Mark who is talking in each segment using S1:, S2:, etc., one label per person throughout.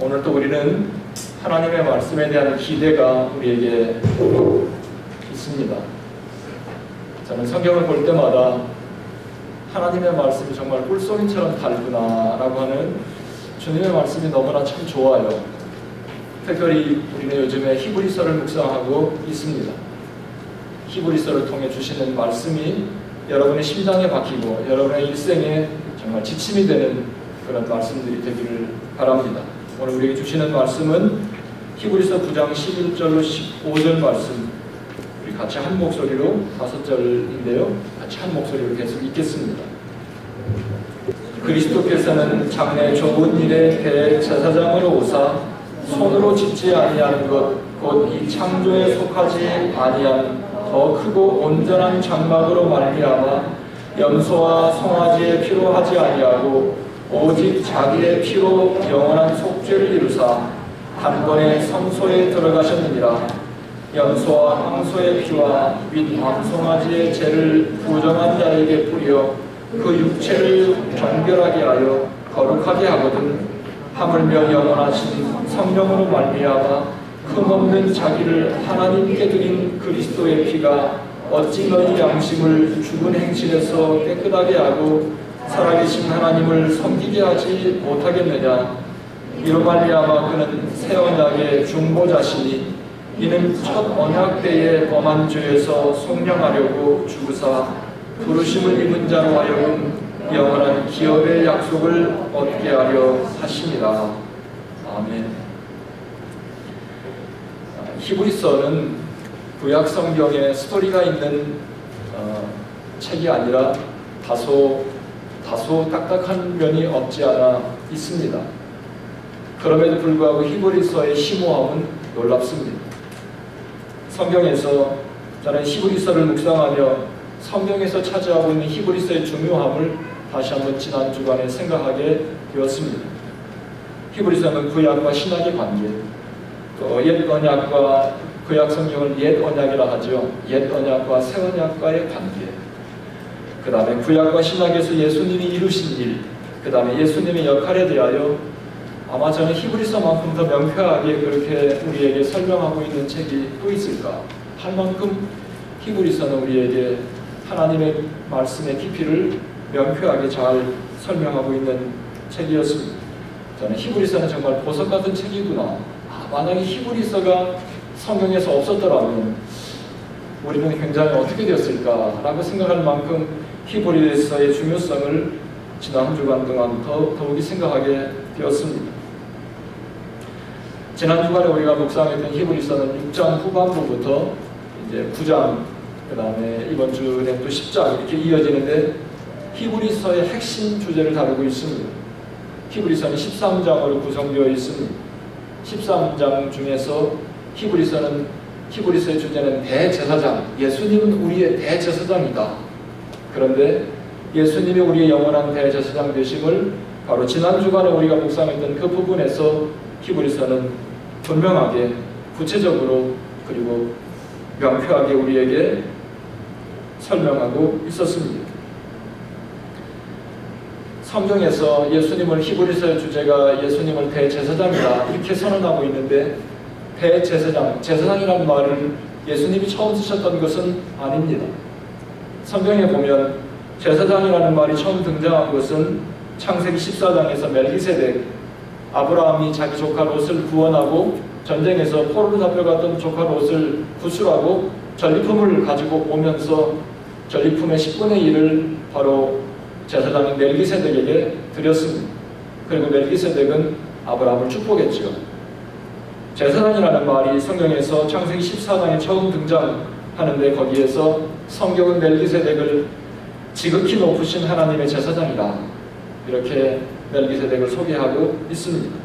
S1: 오늘 또 우리는 하나님의 말씀에 대한 기대가 우리에게 있습니다. 저는 성경을 볼 때마다 하나님의 말씀이 정말 꿀송이처럼 달구나 라고 하는 주님의 말씀이 너무나 참 좋아요. 특별히 우리는 요즘에 히브리서를 묵상하고 있습니다. 히브리서를 통해 주시는 말씀이 여러분의 심장에 박히고 여러분의 일생에 정말 지침이 되는 그런 말씀들이 되기를 바랍니다. 오늘 우리에게 주시는 말씀은 히브리서 9장 11절로 15절 말씀, 우리 같이 한 목소리로 5절인데요. 같이 한 목소리로 계속 읽겠습니다. 그리스도께서는 장래 좋은 일의 대제사장으로 오사 손으로 짓지 아니하는 것 곧 이 창조에 속하지 아니한 더 크고 온전한 장막으로 말미암아 염소와 송아지의 피로 하지 아니하고 오직 자기의 피로 영원한 속죄를 이루사 단번에 성소에 들어가셨느니라. 염소와 황소의 피와 윗 암송아지의 죄를 부정한 자에게 뿌려 그 육체를 정결하게 하여 거룩하게 하거든 하물며 영원하신 성령으로 말미암아 흠없는 자기를 하나님께 드린 그리스도의 피가 어찌 너희 양심을 죽은 행실에서 깨끗하게 하고 살아계신 하나님을 섬기게 하지 못하겠느냐. 이로 말미암아 그는 새 언약의 중보자시니 이는 첫 언약 때에 범한 죄에서 속량하려고 죽으사 부르심을 입은 자로 하여금 영원한 기업의 약속을 얻게 하려 하심이라. 아멘. 히브리서는 구약 성경에 스토리가 있는 책이 아니라 다소 딱딱한 면이 없지 않아 있습니다. 그럼에도 불구하고 히브리서의 심오함은 놀랍습니다. 성경에서 저는 히브리서를 묵상하며 성경에서 차지하고 있는 히브리서의 중요함을 다시 한번 지난 주간에 생각하게 되었습니다. 히브리서는 구약과 신약의 관계, 또 옛 언약과 구약 성경을 옛 언약이라 하죠. 옛 언약과 새 언약과의 관계, 그 다음에 구약과 신약에서 예수님이 이루신 일, 그 다음에 예수님의 역할에 대하여 아마 저는 히브리서만큼 더 명쾌하게 그렇게 우리에게 설명하고 있는 책이 또 있을까 할 만큼 히브리서는 우리에게 하나님의 말씀의 깊이를 명쾌하게 잘 설명하고 있는 책이었습니다. 저는 히브리서는 정말 보석 같은 책이구나. 만약에 히브리서가 성경에서 없었더라면 우리는 굉장히 어떻게 되었을까라고 생각할 만큼 히브리서의 중요성을 지난 한 주간 동안 더욱이 생각하게 되었습니다. 지난 주간에 우리가 묵상했던 히브리서는 6장 후반부부터 이제 9장, 그 다음에 이번 주는 또 10장 이렇게 이어지는데 히브리서의 핵심 주제를 다루고 있습니다. 히브리서는 13장으로 구성되어 있습니다. 13장 중에서 히브리서의 주제는 대제사장, 예수님은 우리의 대제사장이다. 그런데 예수님이 우리의 영원한 대제사장 되심을 바로 지난 주간에 우리가 묵상했던 그 부분에서 히브리서는 분명하게 구체적으로 그리고 명쾌하게 우리에게 설명하고 있었습니다. 성경에서 예수님을 히브리서의 주제가 예수님을 대제사장이다 이렇게 선언하고 있는데 대제사장, 제사장이라는 말을 예수님이 처음 쓰셨던 것은 아닙니다. 성경에 보면 제사장이라는 말이 처음 등장한 것은 창세기 14장에서 멜기세덱, 아브라함이 자기 조카 롯을 구원하고 전쟁에서 포로로 잡혀갔던 조카 롯을 구출하고 전리품을 가지고 오면서 전리품의 10분의 1을 바로 제사장인 멜기세덱에게 드렸습니다. 그리고 멜기세덱은 아브라함을 축복했죠. 제사장이라는 말이 성경에서 창세기 14장에 처음 등장하는데 거기에서 성경은 멜기세덱을 지극히 높으신 하나님의 제사장이다 이렇게 멜기세덱을 소개하고 있습니다.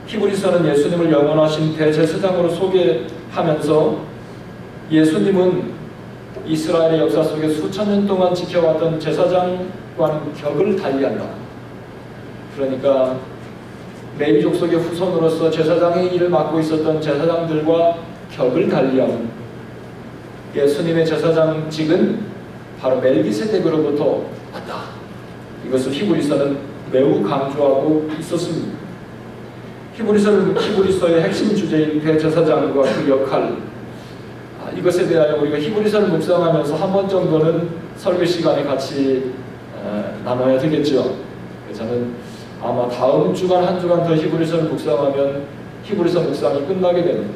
S1: 히브리서는 예수님을 영원하신 대제사장으로 소개하면서 예수님은 이스라엘의 역사 속에 수천 년 동안 지켜왔던 제사장과는 격을 달리한다. 그러니까 레위 족속의 후손으로서 제사장의 일을 맡고 있었던 제사장들과 격을 달리하는 예수님의 제사장직은 바로 멜기세덱으로부터 왔다. 이것을 히브리서는 매우 강조하고 있었습니다. 히브리서의 핵심 주제인 대제사장과 그 역할, 이것에 대하여 우리가 히브리서를 묵상하면서 한 번 정도는 설교 시간에 같이 나눠야 되겠죠. 저는 아마 다음 주간 한 주간 더 히브리서를 묵상하면 히브리서 묵상이 끝나게 됩니다.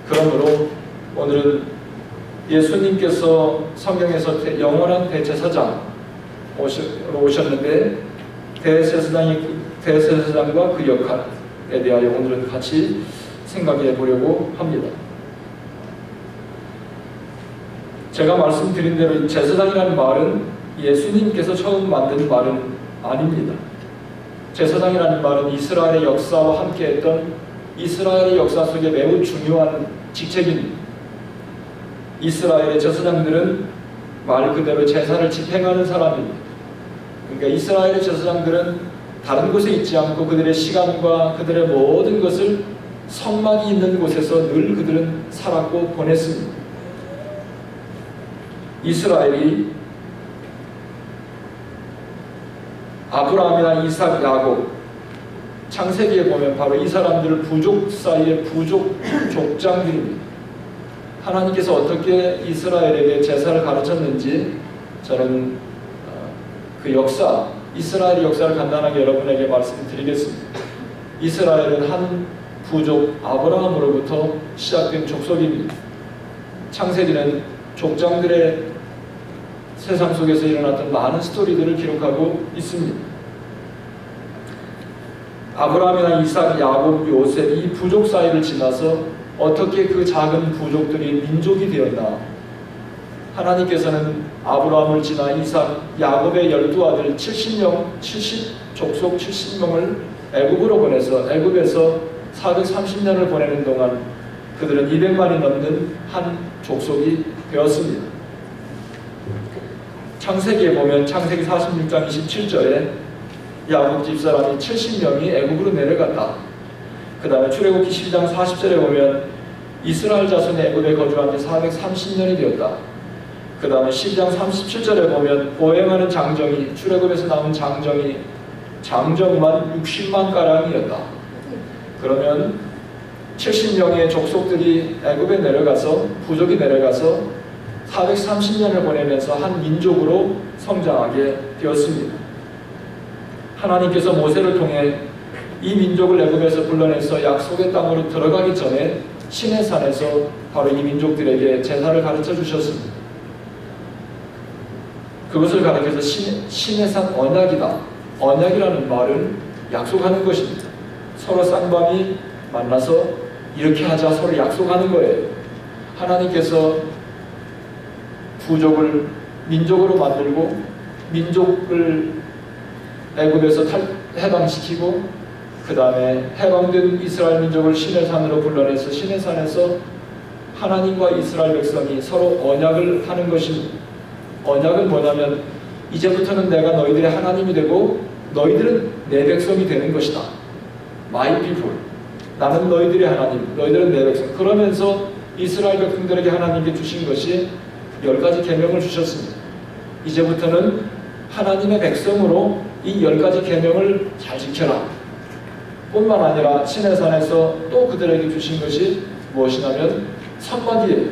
S1: 그러므로 오늘은 예수님께서 성경에서 영원한 대제사장으로 오셨는데 대제사장과 그 역할에 대하여 오늘은 같이 생각해 보려고 합니다. 제가 말씀드린 대로 제사장이라는 말은 예수님께서 처음 만든 말은 아닙니다. 제사장이라는 말은 이스라엘의 역사와 함께했던 이스라엘의 역사 속에 매우 중요한 직책입니다. 이스라엘의 제사장들은 말 그대로 제사를 집행하는 사람입니다. 그러니까 이스라엘의 제사장들은 다른 곳에 있지 않고 그들의 시간과 그들의 모든 것을 성막이 있는 곳에서 늘 그들은 살았고 보냈습니다. 이스라엘이 아브라함이나 이삭, 야곱, 창세기에 보면 바로 이 사람들 부족 사이의 부족 족장들입니다. 하나님께서 어떻게 이스라엘에게 제사를 가르쳤는지 저는 그 역사, 이스라엘의 역사를 간단하게 여러분에게 말씀드리겠습니다. 이스라엘은 한 부족 아브라함으로부터 시작된 족속입니다. 창세기는 족장들의 세상 속에서 일어났던 많은 스토리들을 기록하고 있습니다. 아브라함이나 이삭, 야곱, 요셉 이 부족 사이를 지나서 어떻게 그 작은 부족들이 민족이 되었나? 하나님께서는 아브라함을 지나 이삭, 야곱의 12아들 족속 70명을 애굽으로 보내서 애굽에서 430년을 보내는 동안 그들은 200만이 넘는 한 족속이 되었습니다. 창세기에 보면 창세기 46장 27절에 야곱 집사람이 70명이 애굽으로 내려갔다. 그 다음에 출애굽기 12장 40절에 보면 이스라엘 자손이 애굽에 거주한 지 430년이 되었다. 그 다음에 12장 37절에 보면 보행하는 장정이 출애굽에서 나온 장정만 60만 가량이었다. 그러면 70명의 족속들이 애굽에 내려가서 부족이 내려가서 430년을 보내면서 한 민족으로 성장하게 되었습니다. 하나님께서 모세를 통해 이 민족을 애굽에서 불러내서 약속의 땅으로 들어가기 전에 시내산에서 바로 이 민족들에게 제사를 가르쳐 주셨습니다. 그것을 가르쳐서 시내산 언약이다. 언약이라는 말은 약속하는 것입니다. 서로 쌍방이 만나서 이렇게 하자 서로 약속하는 거예요. 하나님께서 부족을 민족으로 만들고 민족을 애굽에서 해방시키고 그 다음에 해방된 이스라엘 민족을 시내산으로 불러내서 시내산에서 하나님과 이스라엘 백성이 서로 언약을 하는 것입니다. 언약은 뭐냐면 이제부터는 내가 너희들의 하나님이 되고 너희들은 내 백성이 되는 것이다. My people. 나는 너희들의 하나님, 너희들은 내 백성. 그러면서 이스라엘 백성들에게 하나님께 주신 것이 10가지 계명을 주셨습니다. 이제부터는 하나님의 백성으로 이 10가지 계명을 잘 지켜라. 뿐만 아니라 시내산에서 또 그들에게 주신 것이 무엇이냐면 성막이에요.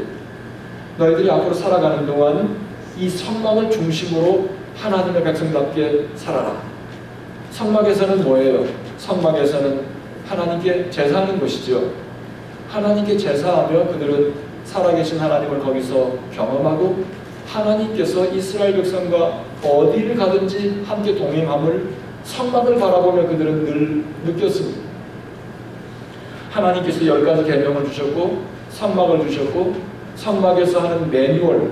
S1: 너희들이 앞으로 살아가는 동안 이 성막을 중심으로 하나님의 백성답게 살아라. 성막에서는 뭐예요? 성막에서는 하나님께 제사하는 것이죠. 하나님께 제사하며 그들은 살아계신 하나님을 거기서 경험하고 하나님께서 이스라엘 백성과 어디를 가든지 함께 동행함을 성막을 바라보며 그들은 늘 느꼈습니다. 하나님께서 10가지 계명을 주셨고 성막을 주셨고 성막에서 하는 매뉴얼,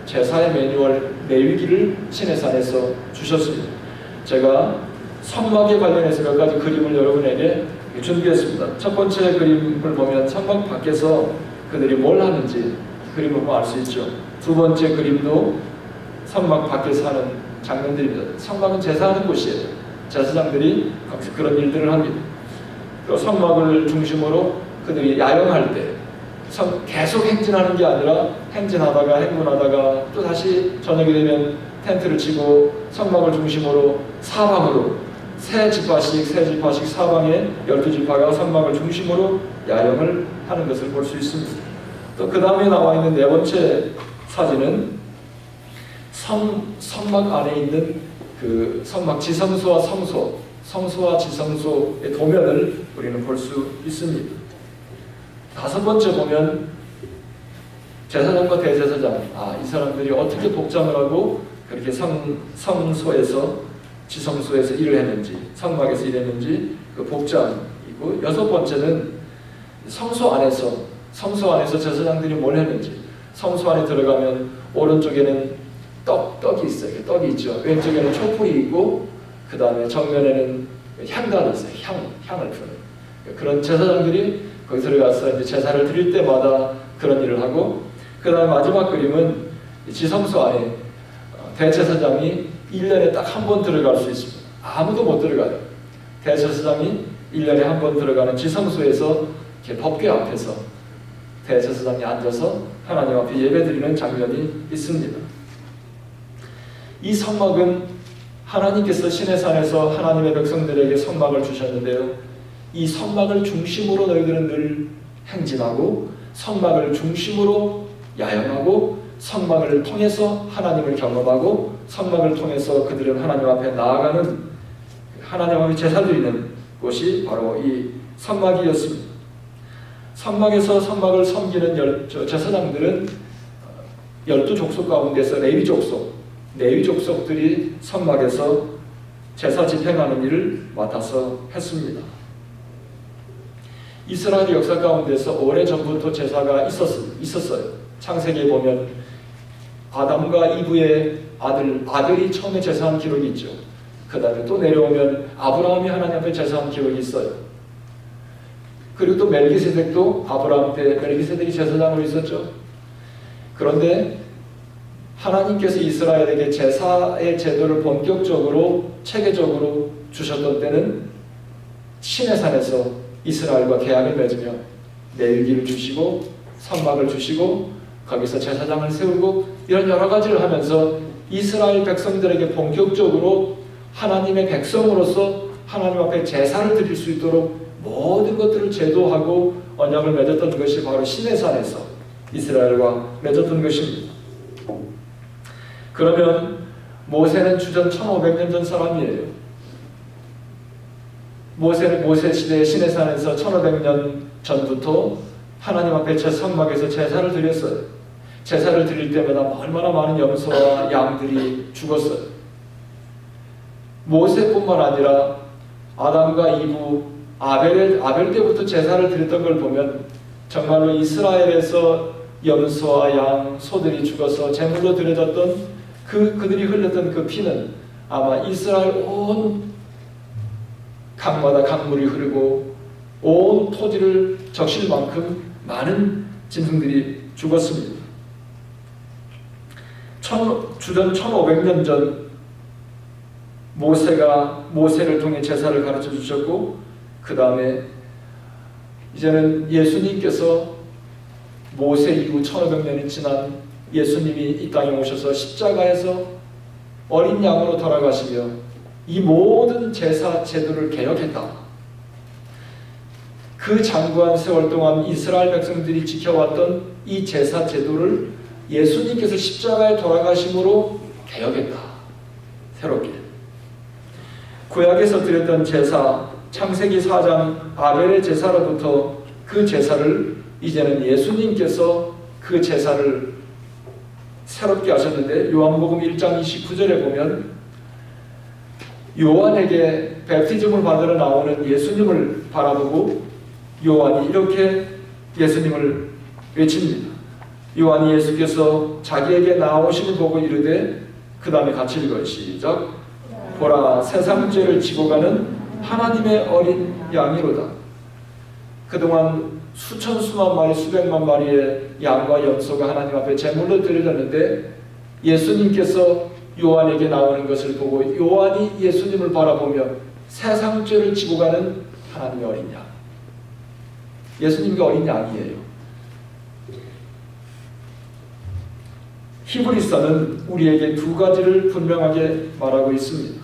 S1: 제사의 매뉴얼, 레위기를 시내산에서 주셨습니다. 제가 성막에 관련해서 몇 가지 그림을 여러분에게 준비했습니다. 첫 번째 그림을 보면 성막 밖에서 그들이 뭘 하는지 그림을 보면 알 수 있죠. 두 번째 그림도 성막 밖에서 하는 장면들입니다. 성막은 제사하는 곳이에요. 제사장들이 그런 일들을 합니다. 그리고 성막을 중심으로 그들이 야영할 때 계속 행진하는 게 아니라 행진하다가 행군하다가 또 다시 저녁이 되면 텐트를 치고 성막을 중심으로 사방으로 세 지파씩 사방에 12지파가 선막을 중심으로 야영을 하는 것을 볼 수 있습니다. 또 그 다음에 나와 있는 네 번째 사진은 선막 안에 있는 그 선막 지성소와 성소와 지성소의 도면을 우리는 볼 수 있습니다. 다섯 번째 보면 제사장과 대제사장, 이 사람들이 어떻게 복장을 하고 그렇게 성소에서 지성소에서 일을 했는지, 성막에서 일했는지 그 복장이고, 여섯 번째는 성소 안에서 제사장들이 뭘 했는지. 성소 안에 들어가면 오른쪽에는 떡이 있어요. 떡이 있죠. 왼쪽에는 촛불이 있고, 그 다음에 정면에는 향단이 있어요. 향을 푸는. 그런 제사장들이 거기 들어가서 이제 제사를 드릴 때마다 그런 일을 하고, 그 다음에 마지막 그림은 지성소 안에 대제사장이 1년에 딱 한 번 들어갈 수 있습니다. 아무도 못 들어가요. 대제사장이 1년에 한 번 들어가는 지성소에서 이렇게 법궤 앞에서 대제사장이 앉아서 하나님 앞에 예배드리는 장면이 있습니다. 이 성막은 하나님께서 시내산에서 하나님의 백성들에게 성막을 주셨는데요. 이 성막을 중심으로 너희들은 늘 행진하고, 성막을 중심으로 야영하고, 성막을 통해서 하나님을 경험하고, 성막을 통해서 그들은 하나님 앞에 나아가는, 하나님 앞에 제사 드리는 곳이 바로 이 성막이었습니다. 성막에서 성막을 섬기는 제사장들은 12족속 가운데서 레위 족속들이 성막에서 제사 집행하는 일을 맡아서 했습니다. 이스라엘 역사 가운데서 오래전부터 제사가 있었어요. 창세기에 보면 아담과 이브의 아들이 처음에 제사한 기록이 있죠. 그 다음에 또 내려오면 아브라함이 하나님 앞에 제사한 기록이 있어요. 그리고 또 멜기세덱도 아브라함 때 멜기세덱이 제사장으로 있었죠. 그런데 하나님께서 이스라엘에게 제사의 제도를 본격적으로 체계적으로 주셨던 때는 시내산에서 이스라엘과 계약을 맺으며 레위기를 주시고 성막을 주시고 거기서 제사장을 세우고 이런 여러 가지를 하면서 이스라엘 백성들에게 본격적으로 하나님의 백성으로서 하나님 앞에 제사를 드릴 수 있도록 모든 것들을 제도하고 언약을 맺었던 것이 바로 시내산에서 이스라엘과 맺었던 것입니다. 그러면 모세는 주전 1500년 전 사람이에요. 모세 시대의 시내산에서 1500년 전부터 하나님 앞에 성막에서 제사를 드렸어요. 제사를 드릴 때마다 얼마나 많은 염소와 양들이 죽었어요. 모세뿐만 아니라 아담과 이브, 아벨 때부터 제사를 드렸던 걸 보면 정말로 이스라엘에서 염소와 양, 소들이 죽어서 제물로 드려졌던 그들이 흘렸던 그 피는 아마 이스라엘 온 강마다 강물이 흐르고 온 토지를 적실 만큼 많은 짐승들이 죽었습니다. 주전 1500년 전 모세를 통해 제사를 가르쳐 주셨고, 그 다음에 이제는 예수님께서 모세 이후 1500년이 지난 예수님이 이 땅에 오셔서 십자가에서 어린 양으로 돌아가시며 이 모든 제사 제도를 개혁했다. 그 장구한 세월 동안 이스라엘 백성들이 지켜왔던 이 제사 제도를 예수님께서 십자가에 돌아가심으로 개혁했다. 새롭게. 구약에서 드렸던 제사, 창세기 4장 아벨의 제사로부터 그 제사를 이제는 예수님께서 그 제사를 새롭게 하셨는데, 요한복음 1장 29절에 보면 요한에게 베프티즘을 받으러 나오는 예수님을 바라보고 요한이 이렇게 예수님을 외칩니다. 요한이 예수께서 자기에게 나오시는 보고 이르되, 그 다음에 같이 읽어요. 시작. 보라, 세상 죄를 지고 가는 하나님의 어린 양이로다. 그동안 수천 수만 마리, 수백만 마리의 양과 염소가 하나님 앞에 제물로 드려졌는데, 예수님께서 요한에게 나오는 것을 보고 요한이 예수님을 바라보며 세상 죄를 지고 가는 하나님의 어린 양. 예수님이 어린 양이에요. 히브리서는 우리에게 두 가지를 분명하게 말하고 있습니다.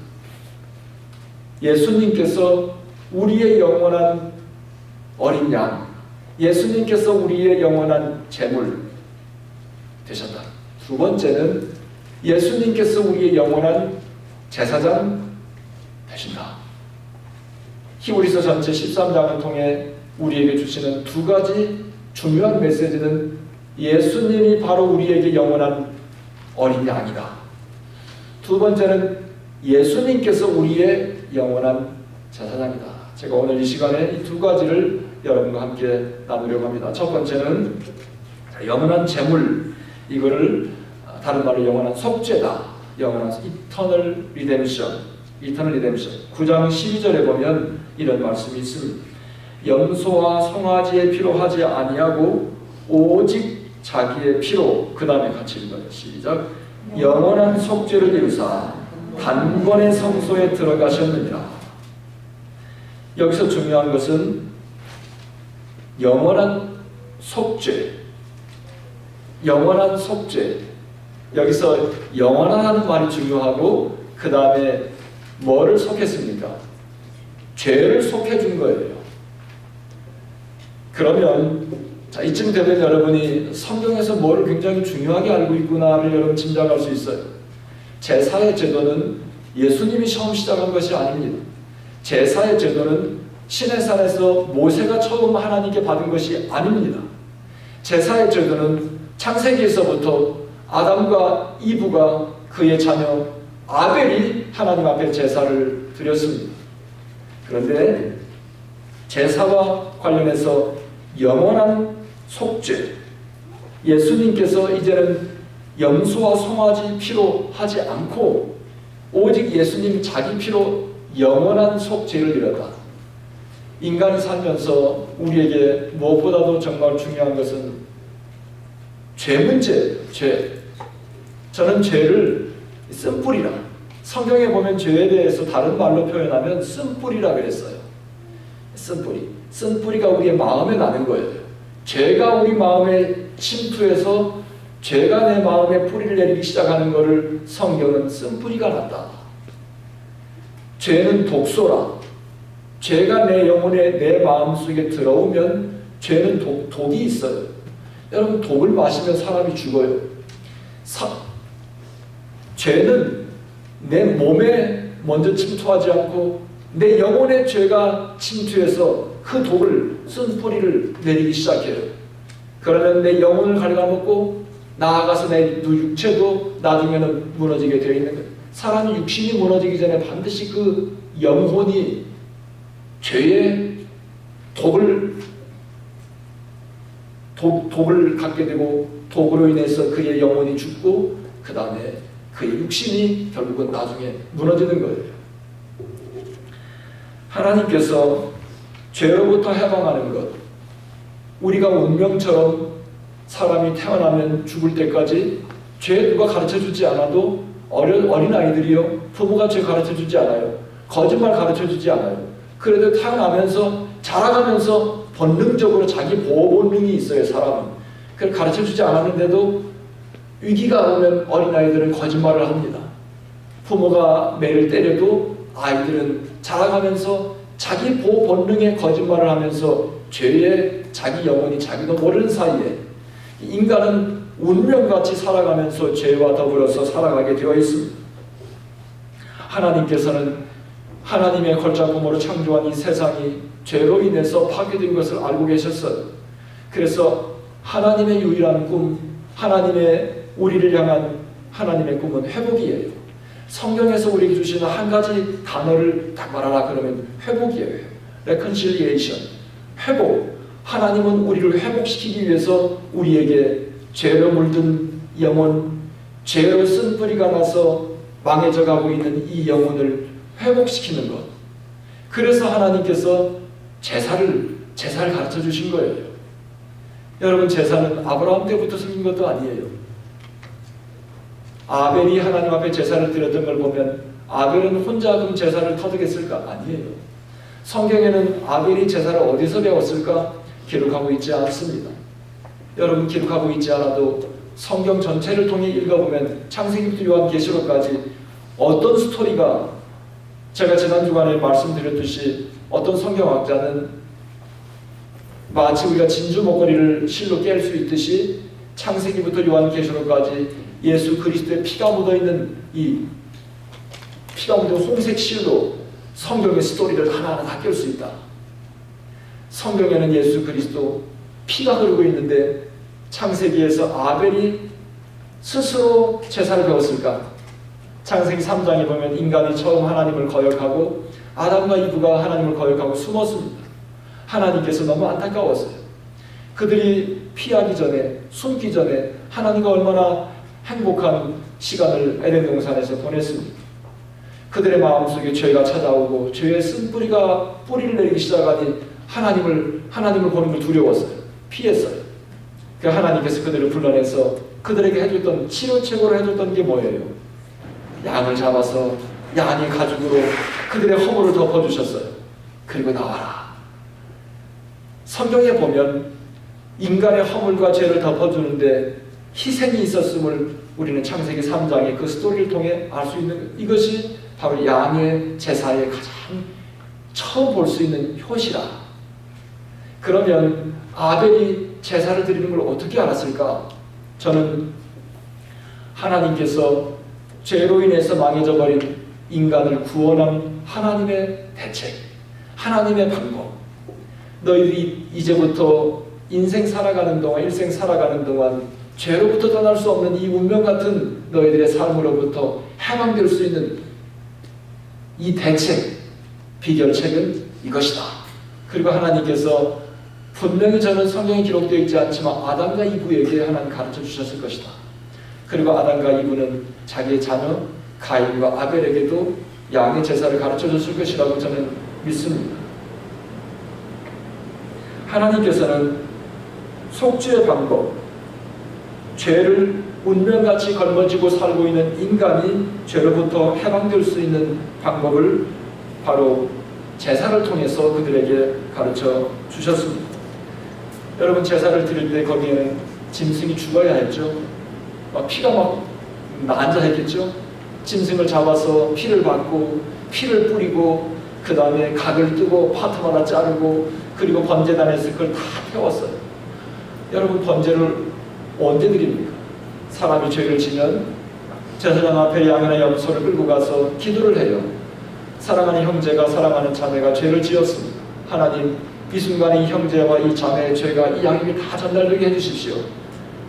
S1: 예수님께서 우리의 영원한 어린 양, 예수님께서 우리의 영원한 제물 되셨다. 두 번째는 예수님께서 우리의 영원한 제사장 되신다. 히브리서 전체 13장을 통해 우리에게 주시는 두 가지 중요한 메시지는 예수님이 바로 우리에게 영원한 어린 양이다. 두 번째는 예수님께서 우리의 영원한 제사장이다. 제가 오늘 이 시간에 이 두 가지를 여러분과 함께 나누려고 합니다. 첫 번째는 영원한 제물, 이거를 다른 말로 영원한 속죄다. 영원한 이터널 리뎀션, 9장 12절에 보면 이런 말씀이 있습니다. 염소와 송아지의 피로 하지 아니하고 오직 자기의 피로, 그 다음에 같이 읽어요. 시작. 영원한 속죄를 이루사 단번에 성소에 들어가셨느니라. 여기서 중요한 것은 영원한 속죄, 영원한 속죄. 여기서 영원하다는 말이 중요하고 그 다음에 뭐를 속했습니까? 죄를 속해준 거예요. 그러면 자, 이쯤 되면 여러분이 성경에서 뭐를 굉장히 중요하게 알고 있구나를 여러분 짐작할 수 있어요. 제사의 제도는 예수님이 처음 시작한 것이 아닙니다. 제사의 제도는 시내산에서 모세가 처음 하나님께 받은 것이 아닙니다. 제사의 제도는 창세기에서부터 아담과 이브가 그의 자녀 아벨이 하나님 앞에 제사를 드렸습니다. 그런데 제사와 관련해서 영원한 속죄, 예수님께서 이제는 염소와 송아지 피로 하지 않고 오직 예수님 자기 피로 영원한 속죄를 이뤘다. 인간이 살면서 우리에게 무엇보다도 정말 중요한 것은 죄 문제, 죄. 저는 죄를 쓴뿌리라. 성경에 보면 죄에 대해서 다른 말로 표현하면 쓴뿌리라 그랬어요. 쓴뿌리. 쓴뿌리가 우리의 마음에 나는 거예요. 죄가 우리 마음에 침투해서 죄가 내 마음에 뿌리를 내리기 시작하는 것을 성경은 쓴뿌리가 났다. 죄는 독소라. 죄가 내 영혼에, 내 마음속에 들어오면 죄는 독이 있어요. 여러분, 독을 마시면 사람이 죽어요. 죄는 내 몸에 먼저 침투하지 않고 내 영혼의 죄가 침투해서 그 독을, 쓴뿌리를 내리기 시작해요. 그러면 내 영혼을 갉아먹고 나아가서 내 육체도 나중에는 무너지게 되어 있는 거예요. 사람이 육신이 무너지기 전에 반드시 그 영혼이 죄의 독을 갖게 되고 독으로 인해서 그의 영혼이 죽고 그 다음에 그의 육신이 결국은 나중에 무너지는 거예요. 하나님께서 죄로부터 해방하는 것, 우리가 운명처럼 사람이 태어나면 죽을 때까지 죄 누가 가르쳐주지 않아도 어린아이들이요, 부모가 죄 가르쳐주지 않아요. 거짓말 가르쳐주지 않아요. 그래도 태어나면서 자라가면서 본능적으로 자기 보호 본능이 있어요. 사람은. 그걸 가르쳐주지 않았는데도 위기가 오면 어린아이들은 거짓말을 합니다. 부모가 매를 때려도 아이들은 자라가면서 자기 보호 본능의 거짓말을 하면서 죄에 자기 영혼이 자기도 모르는 사이에 인간은 운명같이 살아가면서 죄와 더불어서 살아가게 되어 있습니다. 하나님께서는 하나님의 걸작품으로 창조한 이 세상이 죄로 인해서 파괴된 것을 알고 계셨어요. 그래서 하나님의 유일한 꿈, 하나님의 우리를 향한 하나님의 꿈은 회복이에요. 성경에서 우리에게 주시는 한 가지 단어를 딱 말하라 그러면 회복이에요. reconciliation, 회복. 하나님은 우리를 회복시키기 위해서 우리에게 죄로 물든 영혼, 죄로 쓴 뿌리가 나서 망해져 가고 있는 이 영혼을 회복시키는 것. 그래서 하나님께서 제사를 가르쳐 주신 거예요. 여러분, 제사는 아브라함 때부터 생긴 것도 아니에요. 아벨이 하나님 앞에 제사를 드렸던 걸 보면 아벨은 혼자 그럼 제사를 터득했을까? 아니에요. 성경에는 아벨이 제사를 어디서 배웠을까? 기록하고 있지 않습니다. 여러분, 기록하고 있지 않아도 성경 전체를 통해 읽어보면 창세기부터 요한계시록까지 어떤 스토리가 제가 지난 주간에 말씀드렸듯이 어떤 성경학자는 마치 우리가 진주 목걸이를 실로 깰 수 있듯이 창세기부터 요한계시록까지 예수 그리스도의 피가 묻어있는 이 피가 묻은 홍색 실로 성경의 스토리를 하나하나 다 깰 수 있다. 성경에는 예수 그리스도 피가 흐르고 있는데 창세기에서 아벨이 스스로 제사를 배웠을까? 창세기 3장에 보면 인간이 처음 하나님을 거역하고 아담과 이브가 하나님을 거역하고 숨었습니다. 하나님께서 너무 안타까웠어요. 그들이 피하기 전에, 숨기 전에 하나님과 얼마나 행복한 시간을 에덴 동산에서 보냈습니다. 그들의 마음속에 죄가 찾아오고 죄의 쓴뿌리가 뿌리를 내리기 시작하니 하나님을 보는 걸 두려웠어요. 피했어요. 그 하나님께서 그들을 불러내서 그들에게 해줬던 치료책으로 해줬던 게 뭐예요? 양을 잡아서 양의 가죽으로 그들의 허물을 덮어주셨어요. 그리고 나와라. 성경에 보면 인간의 허물과 죄를 덮어주는데 희생이 있었음을 우리는 창세기 3장의 그 스토리를 통해 알 수 있는 이것이 바로 양의 제사의 가장 처음 볼 수 있는 효시라. 그러면 아벨이 제사를 드리는 걸 어떻게 알았을까? 저는 하나님께서 죄로 인해서 망해져 버린 인간을 구원한 하나님의 대책, 하나님의 방법, 너희들이 이제부터 인생 살아가는 동안, 일생 살아가는 동안 죄로부터 떠날 수 없는 이 운명 같은 너희들의 삶으로부터 해방될 수 있는 이 대책, 비결책은 이것이다. 그리고 하나님께서 분명히 저는 성경에 기록되어 있지 않지만 아담과 이브에게 하나님 가르쳐 주셨을 것이다. 그리고 아담과 이브는 자기의 자녀 가인과 아벨에게도 양의 제사를 가르쳐 줬을 것이라고 저는 믿습니다. 하나님께서는 속죄의 방법, 죄를 운명같이 걸머지고 살고 있는 인간이 죄로부터 해방될 수 있는 방법을 바로 제사를 통해서 그들에게 가르쳐 주셨습니다. 여러분, 제사를 드릴 때 거기에는 짐승이 죽어야 했죠. 피가 막 난자했겠죠. 짐승을 잡아서 피를 받고 피를 뿌리고 그 다음에 각을 뜨고 파트마다 자르고 그리고 번제단에서 그걸 다 태웠어요. 여러분, 번제를 언제 드립니까? 사람이 죄를 지면 제사장 앞에 양이나 염소를 끌고 가서 기도를 해요. 사랑하는 형제가 사랑하는 자매가 죄를 지었습니다. 하나님, 이 순간에 이 형제와 이 자매의 죄가 이 양에게 다 전달되게 해주십시오.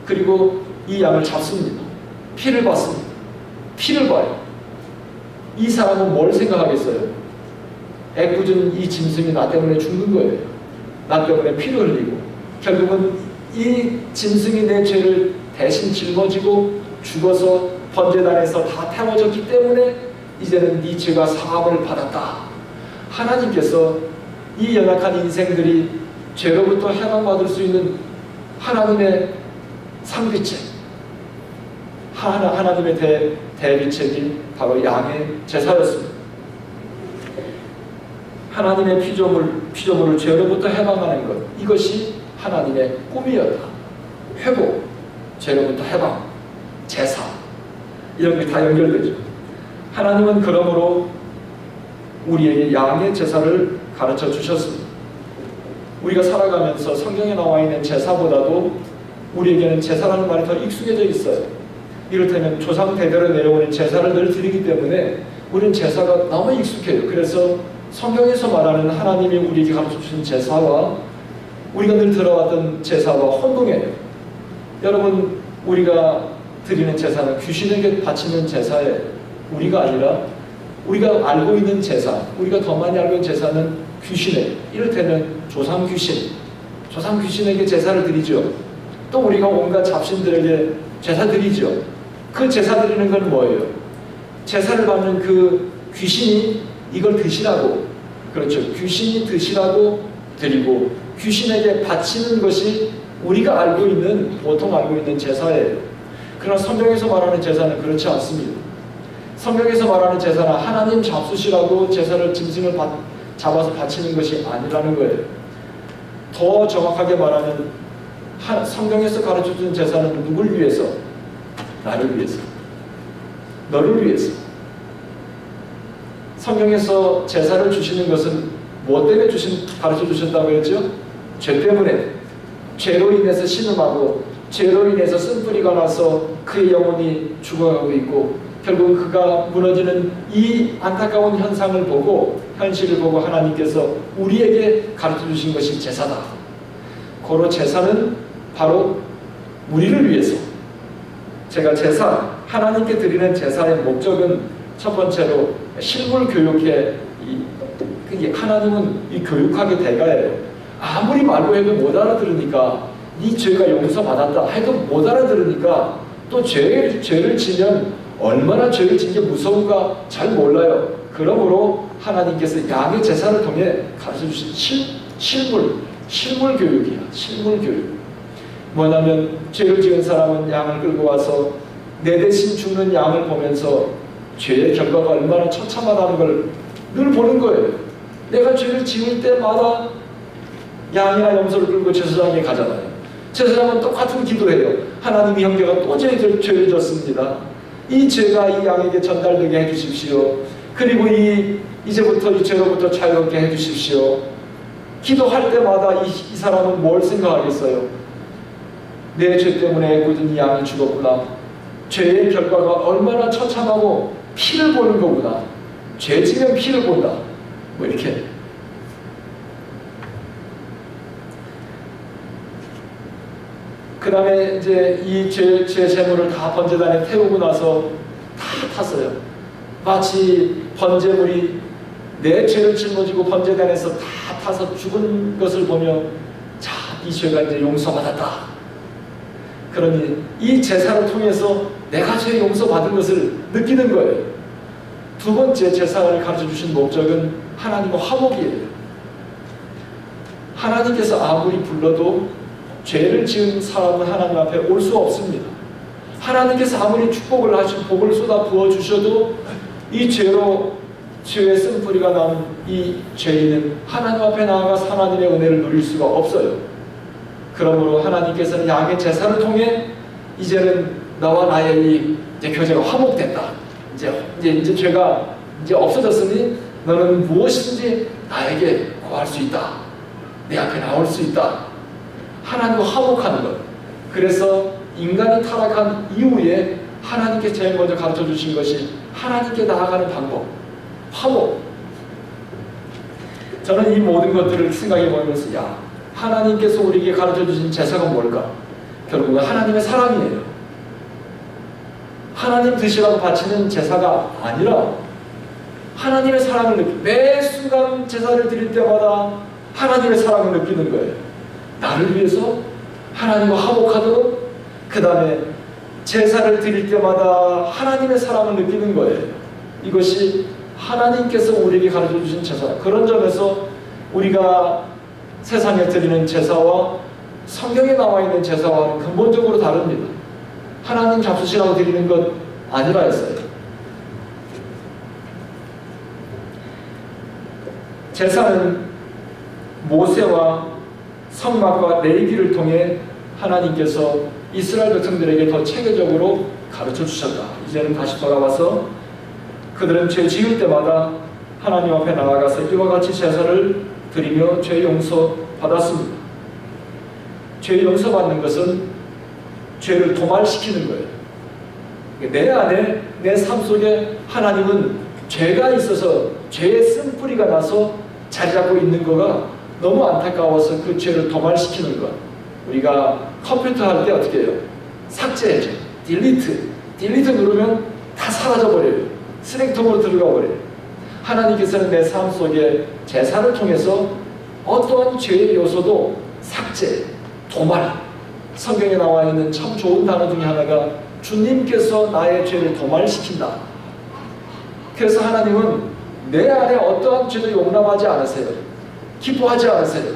S1: 그리고 이 양을 잡습니다. 피를 받습니다. 피를 봐요. 이 사람은 뭘 생각하겠어요? 애꿎은 이 짐승이 나 때문에 죽는 거예요. 나 때문에 피를 흘리고 결국은 이 짐승이 내 죄를 대신 짊어지고 죽어서 번제단에서 다 태워졌기 때문에 이제는 네 죄가 사함을 받았다. 하나님께서 이 연약한 인생들이 죄로부터 해방받을 수 있는 하나님의 상비책, 하나님의 대비책이 바로 양의 제사였습니다. 하나님의 피조물을 죄로부터 해방하는 것, 이것이 하나님의 꿈이었다. 회복, 죄로부터 해방, 제사, 이런 게 다 연결되죠. 하나님은 그러므로 우리에게 양의 제사를 가르쳐 주셨습니다. 우리가 살아가면서 성경에 나와 있는 제사보다도 우리에게는 제사라는 말이 더 익숙해져 있어요. 이를테면 조상 대대로 내려오는 제사를 늘 드리기 때문에 우리는 제사가 너무 익숙해요. 그래서 성경에서 말하는 하나님이 우리에게 가르쳐 주신 제사와 우리가 늘 들어왔던 제사와 혼동해요. 여러분, 우리가 드리는 제사는 귀신에게 바치는 제사예요. 우리가 아니라 우리가 알고 있는 제사, 우리가 더 많이 알고 있는 제사는 귀신이에요. 이를테면 조상 귀신에게 제사를 드리죠. 또 우리가 온갖 잡신들에게 제사 드리죠. 그 제사 드리는 건 뭐예요? 제사를 받는 그 귀신이 이걸 드시라고, 그렇죠, 귀신이 드시라고 드리고 귀신에게 바치는 것이 우리가 알고 있는, 보통 알고 있는 제사예요. 그러나 성경에서 말하는 제사는 그렇지 않습니다. 성경에서 말하는 제사는 하나님 잡수시라고 제사를 짐승을 잡아서 바치는 것이 아니라는 거예요. 더 정확하게 말하면 성경에서 가르쳐준 제사는 누굴 위해서? 나를 위해서, 너를 위해서. 성경에서 제사를 주시는 것은 무엇 때문에 가르쳐 주셨다고 했죠? 죄 때문에. 죄로 인해서 신음하고 죄로 인해서 쓴뿌리가 나서 그의 영혼이 죽어가고 있고 결국 그가 무너지는 이 안타까운 현실을 보고 하나님께서 우리에게 가르쳐 주신 것이 제사다. 고로 제사는 바로 우리를 위해서 하나님께 드리는 제사의 목적은 첫 번째로 실물 교육에 하나님은 이 교육학의 대가예요. 아무리 말로 해도 못 알아들으니까 이 죄가 용서받았다 해도 못 알아들으니까 또 죄를 지면 얼마나 죄를 진 게 무서운가 잘 몰라요. 그러므로 하나님께서 양의 제사를 통해 가르쳐 주신 실물 교육이야. 실물 교육. 뭐냐면 죄를 지은 사람은 양을 끌고 와서 내 대신 죽는 양을 보면서 죄의 결과가 얼마나 처참하다는 걸 늘 보는 거예요. 내가 죄를 지을 때마다 양이나 염소를 끌고 제사장에 가잖아요. 제사장은 똑같은 기도해요. 하나님이 형제가 또 죄를 졌습니다. 이 죄가 이 양에게 전달되게 해주십시오. 그리고 이제부터 이 죄로부터 자유롭게 해주십시오. 기도할 때마다 이 사람은 뭘 생각하겠어요? 내 죄 때문에 굳은 양이 죽었구나. 죄의 결과가 얼마나 처참하고 피를 보는 거구나. 죄 지면 피를 본다. 뭐 이렇게. 그 다음에 이제 이 죄 제물을 다 번제단에 태우고 나서 다 탔어요. 마치 번제물이 내 죄를 짊어지고 번제단에서 다 타서 죽은 것을 보며 자, 이 죄가 이제 용서받았다. 그러니 이 제사를 통해서 내가 죄 용서받은 것을 느끼는 거예요. 두 번째 제사를 가르쳐 주신 목적은 하나님과 화목이에요. 하나님께서 아무리 불러도 죄를 지은 사람은 하나님 앞에 올 수 없습니다. 하나님께서 아무리 축복을 하시고 복을 쏟아 부어주셔도 이 죄의 쓴뿌리가 난 이 죄인은 하나님 앞에 나아가서 하나님의 은혜를 누릴 수가 없어요. 그러므로 하나님께서는 양의 제사를 통해 이제는 너와 나의 이제 교제가 화목됐다. 이제 죄가 이제 없어졌으니 너는 무엇이든지 나에게 구할 수 있다. 내 앞에 나올 수 있다. 하나님과 화목하는 것. 그래서 인간이 타락한 이후에 하나님께 제일 먼저 가르쳐 주신 것이 하나님께 나아가는 방법. 화목. 저는 이 모든 것들을 생각해 보면서 하나님께서 우리에게 가르쳐 주신 제사가 뭘까? 결국은 하나님의 사랑이에요. 하나님 드시라고 바치는 제사가 아니라 하나님의 사랑을 매 순간 제사를 드릴 때마다 하나님의 사랑을 느끼는 거예요. 나를 위해서 하나님과 화목하도록 그 다음에 제사를 드릴 때마다 하나님의 사랑을 느끼는 거예요. 이것이 하나님께서 우리에게 가르쳐 주신 제사. 그런 점에서 우리가 세상에 드리는 제사와 성경에 나와 있는 제사와는 근본적으로 다릅니다. 하나님 잡수시라고 드리는 것 아니라 했어요. 제사는 모세와 성막과 레위기를 통해 하나님께서 이스라엘 백성들에게 더 체계적으로 가르쳐 주셨다. 이제는 다시 돌아와서 그들은 죄 지을 때마다 하나님 앞에 나아가서 이와 같이 제사를 드리며 죄 용서 받았습니다. 죄 용서 받는 것은 죄를 도말시키는 거예요. 내 안에 내 삶 속에 하나님은 죄가 있어서 죄의 쓴뿌리가 나서 자리 잡고 있는 거가 너무 안타까워서 그 죄를 도말시키는 것. 우리가 컴퓨터 할 때 어떻게 해요? 삭제해줘. 딜리트 누르면 다 사라져버려요. 쓰레기통으로 들어가 버려요. 하나님께서는 내 삶 속에 제사를 통해서 어떠한 죄의 요소도 삭제, 도말. 성경에 나와 있는 참 좋은 단어 중에 하나가 주님께서 나의 죄를 도말시킨다. 그래서 하나님은 내 안에 어떠한 죄도 용납하지 않으세요. 기뻐하지 않으세요.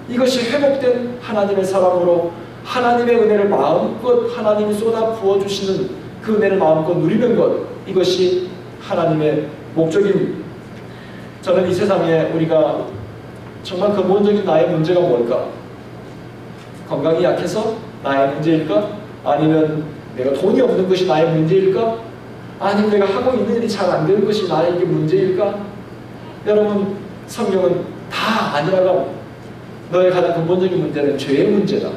S1: 이것이 회복된 하나님의 사랑으로 하나님의 은혜를 마음껏 하나님이 쏟아 부어주시는 그 은혜를 마음껏 누리는 것, 이것이 하나님의 목적입니다. 저는 이 세상에 우리가 정말 근본적인 나의 문제가 뭘까? 건강이 약해서 나의 문제일까? 아니면 내가 돈이 없는 것이 나의 문제일까? 아니면 내가 하고 있는 일이 잘 안 되는 것이 나에게 문제일까? 여러분, 성경은 다 아니라고. 너의 가장 근본적인 문제는 죄의 문제다.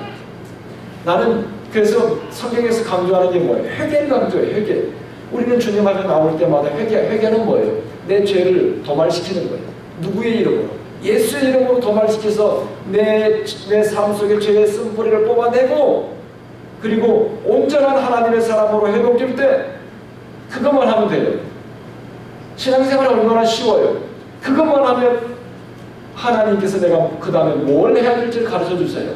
S1: 나는 그래서 성경에서 강조하는 게 뭐예요? 회개를 강조해요. 회개. 우리는 주님 앞에 나올 때마다 회개는 뭐예요? 내 죄를 도말시키는 거예요. 누구의 이름으로? 예수의 이름으로 도말시켜서 내 삶 속에 죄의 쓴뿌리를 뽑아내고, 그리고 온전한 하나님의 사람으로 회복될 때 그것만 하면 돼요. 신앙생활이 얼마나 쉬워요. 그것만 하면 하나님께서 내가 그 다음에 뭘 해야 될지를 가르쳐 주세요.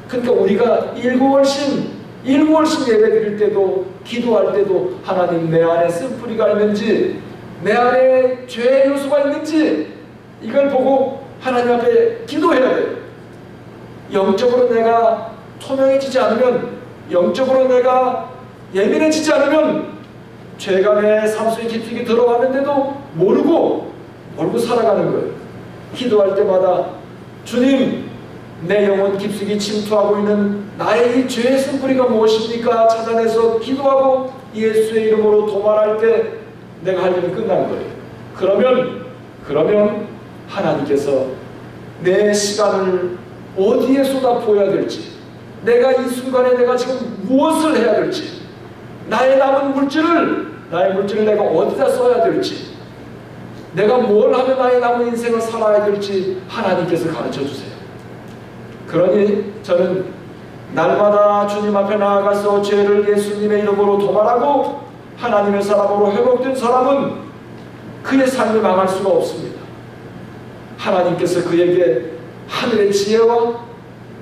S1: 그러니까 우리가 일구월신 예배 드릴 때도, 기도할 때도 하나님, 내 안에 쓴뿌리가 있는지, 내 안에 죄의 요소가 있는지 이걸 보고 하나님 앞에 기도해야 돼요. 영적으로 내가 투명해지지 않으면, 영적으로 내가 예민해지지 않으면 죄가 내 삶 속에 깊이 들어왔는데도 모르고 살아가는 거예요. 기도할 때마다 주님, 내 영혼 깊숙이 침투하고 있는 나의 이 죄의 쓴뿌리가 무엇입니까? 찾아내서 기도하고 예수의 이름으로 도말할 때 내가 할 일은 끝난 거예요. 그러면 하나님께서 내 시간을 어디에 쏟아부어야 될지, 내가 이 순간에 내가 지금 무엇을 해야 될지, 나의 물질을 내가 어디다 써야 될지, 내가 뭘 하면 나의 남은 인생을 살아야 될지 하나님께서 가르쳐 주세요. 그러니 저는 날마다 주님 앞에 나아가서 죄를 예수님의 이름으로 도말하고 하나님의 사람으로 회복된 사람은 그의 삶이 망할 수가 없습니다. 하나님께서 그에게 하늘의 지혜와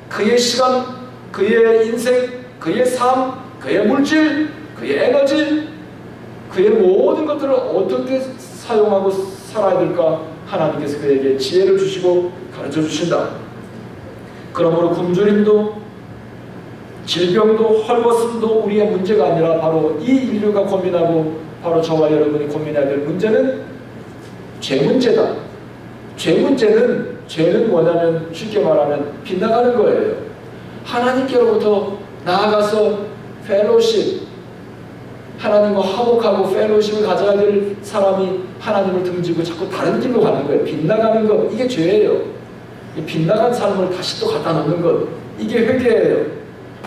S1: 그의 시간, 그의 인생, 그의 삶, 그의 물질, 그의 에너지, 그의 모든 것들을 어떻게 사용하고 살아야 될까 하나님께서 그에게 지혜를 주시고 가르쳐 주신다. 그러므로 굶주림도, 질병도, 헐벗음도 우리의 문제가 아니라 바로 이 인류가 고민하고 바로 저와 여러분이 고민해야 될 문제는 죄 문제다. 죄는 뭐냐면 쉽게 말하면 빗나가는 거예요. 하나님께로부터 나아가서 펠로십, 하나님과 화목하고 펠로십을 가져야 될 사람이 하나님을 등지고 자꾸 다른 길로 가는 거예요. 빗나가는 것, 이게 죄예요. 빗나간 삶을 다시 또 갖다 놓는 것, 이게 회개예요.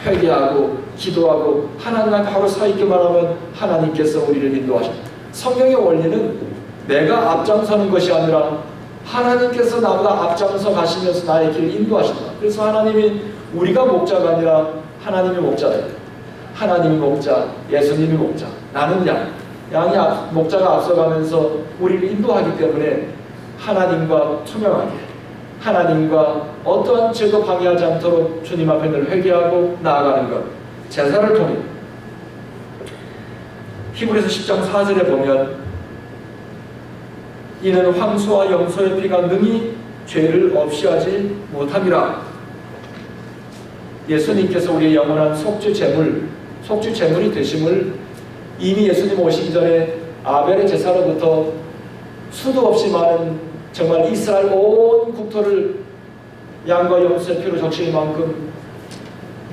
S1: 회개하고 기도하고 하나님 앞에 바로 서 있기만 하면 하나님께서 우리를 인도하십니다. 성경의 원리는 내가 앞장서는 것이 아니라 하나님께서 나보다 앞장서 가시면서 나의 길을 인도하신다. 그래서 하나님이, 우리가 목자가 아니라 하나님이 목자예요. 하나님이 목자, 예수님이 목자, 나는 양이 목자가 앞서가면서 우리를 인도하기 때문에 하나님과 투명하게, 하나님과 어떠한 죄도 방해하지 않도록 주님 앞에 늘 회개하고 나아가는 것, 제사를 통해. 히브리서 10장 4절에 보면 이는 황소와 염소의 피가 능히 죄를 없이 하지 못함이라. 예수님께서 우리의 영원한 속주 제물이 되심을 이미 예수님 오시기 전에 아벨의 제사로부터 수도 없이 많은, 정말 이스라엘 온 국토를 양과 염소의 피로 적실 만큼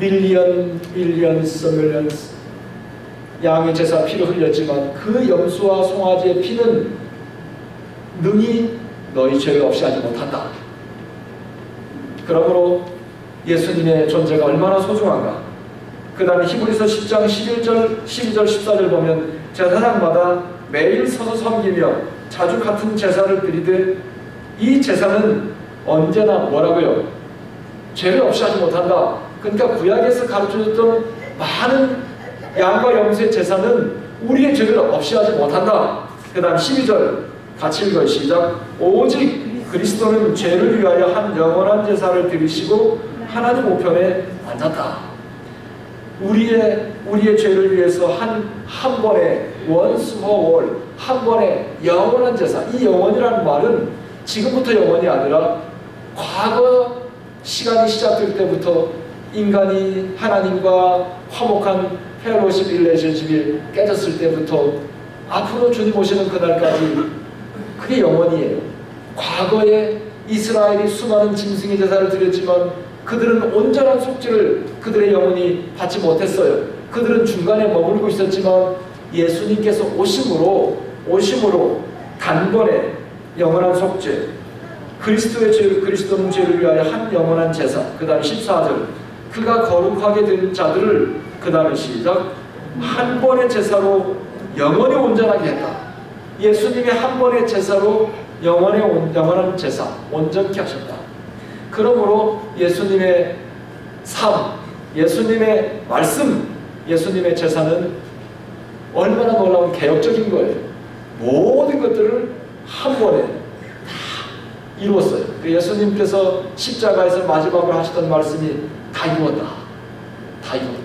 S1: 밀리언스 양의 제사 피로 흘렸지만 그 염소와 송아지의 피는 능히 너희 죄를 없이 하지 못한다. 그러므로 예수님의 존재가 얼마나 소중한가. 그 다음에 히브리서 10장 11절, 12절, 14절 보면 제사장마다 매일 서서 섬기며 자주 같은 제사를 드리되 이 제사는 언제나 뭐라고요? 죄를 없이 하지 못한다. 그러니까 구약에서 가르쳐줬던 많은 양과 염소의 제사는 우리의 죄를 없이 하지 못한다. 그 다음 12절 같이 읽어요. 시작. 오직 그리스도는 죄를 위하여 한 영원한 제사를 드리시고 하나님 우편에 앉았다. 우리의 죄를 위해서 한 번에 once for all, 한 번에 영원한 제사. 이 영원이라는 말은 지금부터 영원이 아니라 과거 시간이 시작될 때부터 인간이 하나님과 화목한 펠로십 릴레이션십이 깨졌을 때부터 앞으로 주님 오시는 그날까지, 그게 영원이에요. 과거에 이스라엘이 수많은 짐승의 제사를 드렸지만 그들은 온전한 속죄를 그들의 영혼이 받지 못했어요. 그들은 중간에 머물고 있었지만 예수님께서 오심으로 단번에 영원한 속죄, 그리스도는 죄를 위하여 한 영원한 제사, 그 다음에 14절, 그가 거룩하게 된 자들을, 그 다음에 시작, 한 번의 제사로 영원히 온전하게 했다. 예수님의 한 번의 제사로 영원한 제사, 온전케 하셨다. 그러므로 예수님의 삶, 예수님의 말씀, 예수님의 제사는 얼마나 놀라운 개혁적인 거예요. 모든 것들을 한 번에 다 이루었어요. 예수님께서 십자가에서 마지막으로 하셨던 말씀이 다 이루었다. 다 이루었다.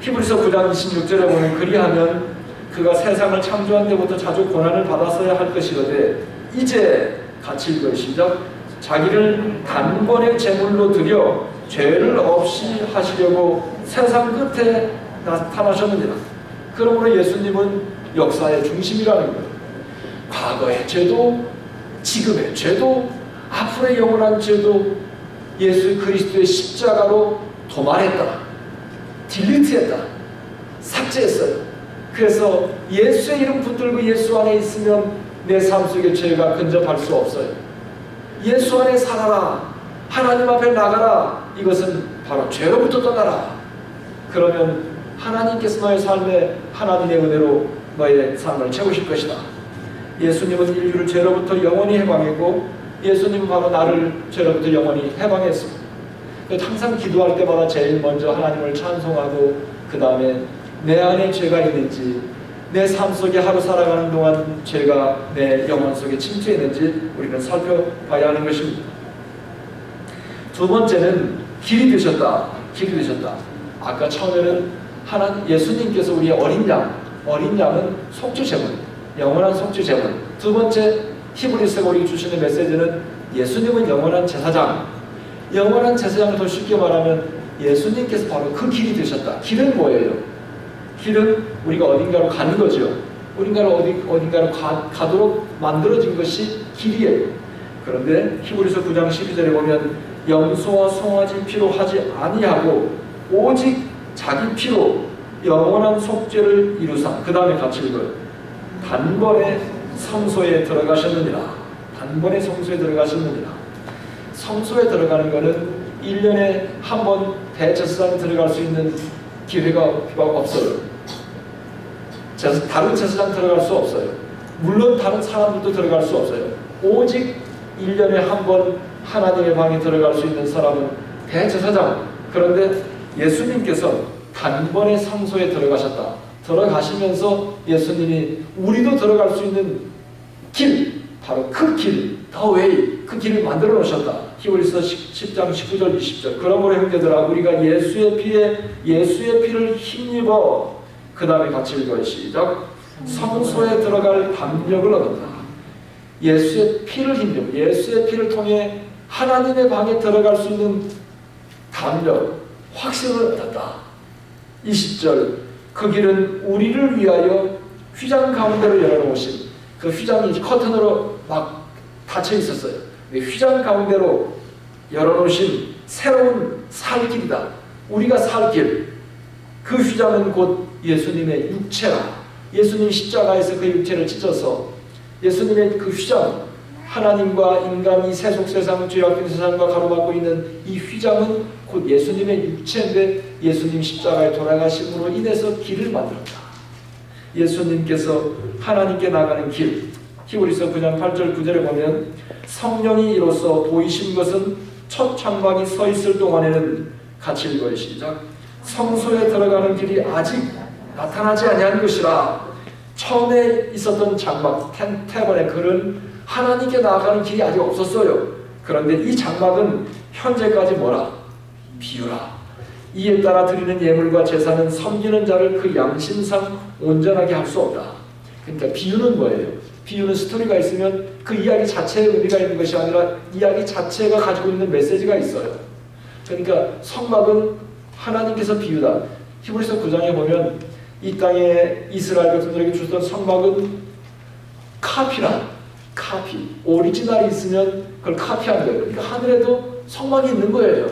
S1: 히브리서 9장 26절에 보면 그리하면 그가 세상을 창조한 때부터 자주 고난을 받았어야 할 것이거든 이제 같이 읽어요. 시작. 자기를 단번에 제물로 드려 죄를 없이 하시려고 세상 끝에 나타나셨느니라. 그러므로 예수님은 역사의 중심이라는 거예요. 과거의 죄도, 지금의 죄도, 앞으로의 영원한 죄도 예수 그리스도의 십자가로 도말했다. 딜리트했다. 삭제했어요. 그래서 예수의 이름 붙들고 예수 안에 있으면 내 삶 속에 죄가 근접할 수 없어요. 예수 안에 살아라. 하나님 앞에 나가라. 이것은 바로 죄로부터 떠나라. 그러면 하나님께서 너의 삶에 하나님의 은혜로 너의 삶을 채우실 것이다. 예수님은 인류를 죄로부터 영원히 해방했고 예수님은 바로 나를 죄로부터 영원히 해방했습니다. 항상 기도할 때마다 제일 먼저 하나님을 찬송하고 그 다음에 내 안에 죄가 있는지, 내 삶 속에 하루 살아가는 동안 죄가 내 영혼 속에 침투했는지 우리는 살펴봐야 하는 것입니다. 두 번째는 길이 되셨다. 길이 되셨다. 아까 처음에는 예수님께서 우리의 어린 양은 속죄 제물, 영원한 속죄 제물. 두 번째 히브리서가 우리에게 주시는 메시지는 예수님은 영원한 제사장. 영원한 제사장을 더 쉽게 말하면 예수님께서 바로 그 길이 되셨다. 길은 뭐예요? 길은 우리가 어딘가로 가는 거죠. 어딘가로 가도록 만들어진 것이 길이에요. 그런데 히브리서 9장 12절에 보면 염소와 송아지 피로 하지 아니하고 오직 자기 피로 영원한 속죄를 이루사. 그 다음에 같이 읽어요. 단번에 성소에 들어가셨느니라. 단번에 성소에 들어가셨느니라. 성소에 들어가는 것은 1년에 한 번 대제사장에 들어갈 수 있는 기회가 없어요. 다른 제사장 들어갈 수 없어요. 물론 다른 사람들도 들어갈 수 없어요. 오직 1년에 한 번 하나님의 방에 들어갈 수 있는 사람은 대제사장. 그런데 예수님께서 단번에 성소에 들어가셨다. 들어가시면서 예수님이 우리도 들어갈 수 있는 길, 바로 그 길, 더 웨이, 그 길을 만들어 놓으셨다. 히브리서 10장 19절 20절. 그러므로 형제들아 우리가 예수의 피를 힘입어. 그 다음에 같이 읽어요. 시작. 성소에 들어갈 담력을 얻었다. 예수의 피를 힘입어. 예수의 피를 통해 하나님의 방에 들어갈 수 있는 담력, 확신을 얻었다. 20절. 그 길은 우리를 위하여 휘장 가운데로 열어놓으신, 그 휘장이 커튼으로 막 닫혀 있었어요. 휘장 가운데로 열어놓으신 새로운 살 길이다. 우리가 살 길. 그 휘장은 곧 예수님의 육체라. 예수님 십자가에서 그 육체를 찢어서 예수님의 그 휘장, 하나님과 인간이 세속세상, 죄악된 세상과 가로막고 있는 이 휘장은 곧 예수님의 육체인데 예수님 십자가에 돌아가심으로 인해서 길을 만들었다. 예수님께서 하나님께 나가는 길. 히브리서 9장 8절 9절에 보면 성령이 이로써 보이신 것은 첫 장막이 서 있을 동안에는, 같이 읽어요. 시작. 성소에 들어가는 길이 아직 나타나지 아니한 것이라. 처음에 있었던 장막, 태버네클은 하나님께 나아가는 길이 아직 없었어요. 그런데 이 장막은 현재까지 뭐라? 비유라. 이에 따라 드리는 예물과 제사는 섬기는 자를 그 양심상 온전하게 할 수 없다. 그러니까 비유는 뭐예요? 비유는 스토리가 있으면 그 이야기 자체에 의미가 있는 것이 아니라 이야기 자체가 가지고 있는 메시지가 있어요. 그러니까 성막은 하나님께서 비유다. 히브리서 9장에 보면 이 땅에 이스라엘 백성들에게 주셨던 성막은 카피라. 카피. 오리지널이 있으면 그걸 카피한 거예요. 그러니까 하늘에도 성막이 있는 거예요.